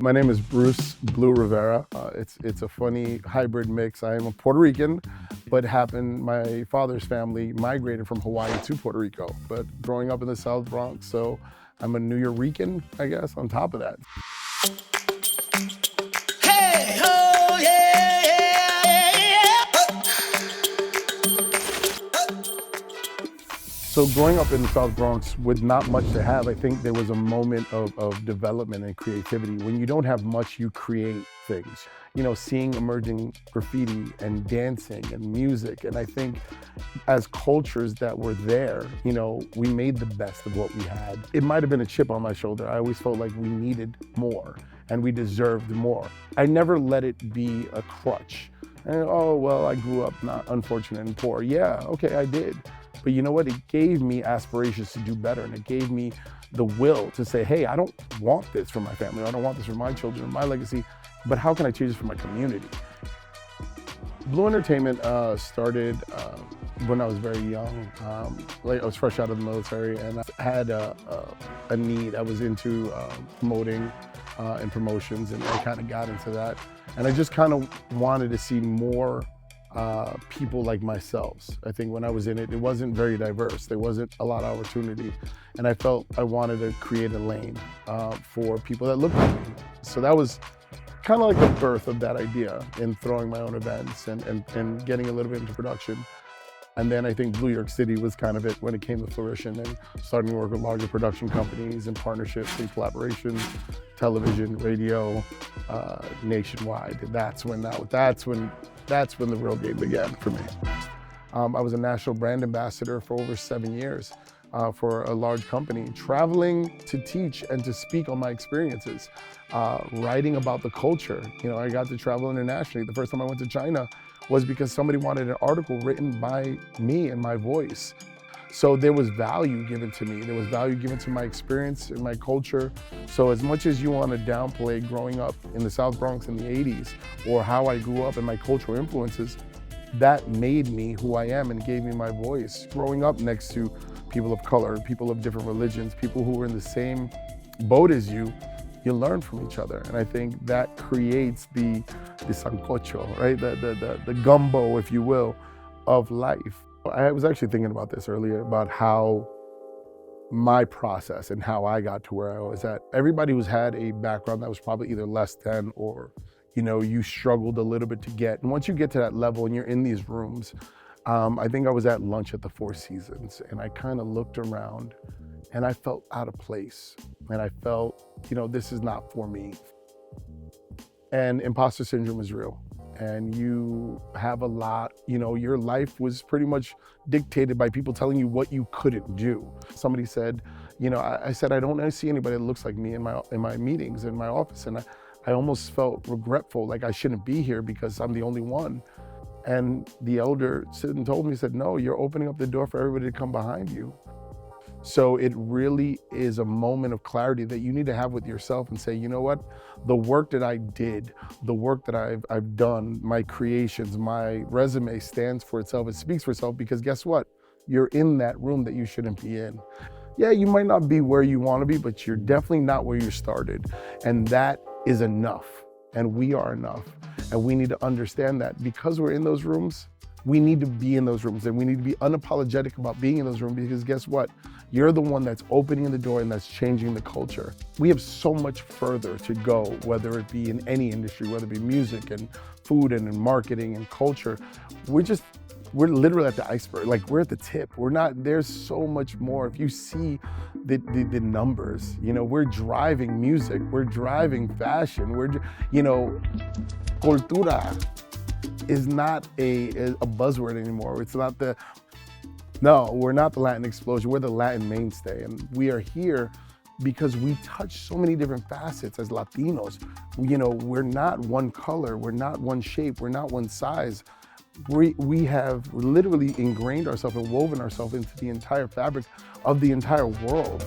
My name is Bruce Blue Rivera. It's a funny hybrid mix. I am a Puerto Rican, but my father's family migrated from Hawaii to Puerto Rico. But growing up in the South Bronx, so I'm a New Yorican, I guess, on top of that. Hey, oh, yeah, yeah, yeah. So growing up in the South Bronx with not much to have, I think there was a moment of development and creativity. When you don't have much, you create things. You know, seeing emerging graffiti and dancing and music. And I think as cultures that were there, you know, we made the best of what we had. It might have been a chip on my shoulder. I always felt like we needed more and we deserved more. I never let it be a crutch. And, oh, well, I grew up not unfortunate and poor. Yeah, okay, I did. But you know what? It gave me aspirations to do better, and it gave me the will to say, hey, I don't want this for my family. I don't want this for my children, my legacy, but how can I change this for my community? Blue Entertainment started when I was very young. Like I was fresh out of the military, and I had a need. I was into promoting and promotions, and I kind of got into that. And I just kind of wanted to see more people like myself. I think when I was in it, it wasn't very diverse. There wasn't a lot of opportunity. And I felt I wanted to create a lane for people that looked like me. So that was kind of like the birth of that idea in throwing my own events and getting a little bit into production. And then I think Blue York City was kind of it when it came to fruition, and starting to work with larger production companies and partnerships and collaborations, television, radio, nationwide. That's when the real game began for me. I was a national brand ambassador for over 7 years for a large company, traveling to teach and to speak on my experiences, writing about the culture. You know, I got to travel internationally. The first time I went to China was because somebody wanted an article written by me and my voice. So there was value given to me. There was value given to my experience and my culture. So as much as you want to downplay growing up in the South Bronx in the 80s, or how I grew up and my cultural influences, that made me who I am and gave me my voice. Growing up next to people of color, people of different religions, people who were in the same boat as you learn from each other. And I think that creates the sancocho, right? The gumbo, if you will, of life. I was actually thinking about this earlier, about how my process and how I got to where I was at. Everybody who's had a background that was probably either less than, or, you know, you struggled a little bit to get. And once you get to that level and you're in these rooms, I think I was at lunch at the Four Seasons, and I kind of looked around and I felt out of place. And I felt, you know, this is not for me. And imposter syndrome is real. And you have a lot, you know, your life was pretty much dictated by people telling you what you couldn't do. Somebody said, you know, I said, I don't see anybody that looks like me in my meetings, in my office. And I almost felt regretful, like I shouldn't be here because I'm the only one. And the elder stood and told me, said, no, you're opening up the door for everybody to come behind you. So it really is a moment of clarity that you need to have with yourself and say, you know what, the work that I did, the work that I've done, my creations, my resume stands for itself, it speaks for itself, because guess what? You're in that room that you shouldn't be in. Yeah, you might not be where you want to be, but you're definitely not where you started. And that is enough. And we are enough. And we need to understand that because we're in those rooms, we need to be in those rooms, and we need to be unapologetic about being in those rooms, because guess what? You're the one that's opening the door and that's changing the culture. We have so much further to go, whether it be in any industry, whether it be music and food and in marketing and culture. We're literally at the iceberg. Like, we're at the tip. There's so much more. If you see the numbers, you know, we're driving music, we're driving fashion, cultura is not a buzzword anymore. It's not we're not the Latin explosion, we're the Latin mainstay. And we are here because we touch so many different facets as Latinos. You know, we're not one color, we're not one shape, we're not one size. We have literally ingrained ourselves and woven ourselves into the entire fabric of the entire world.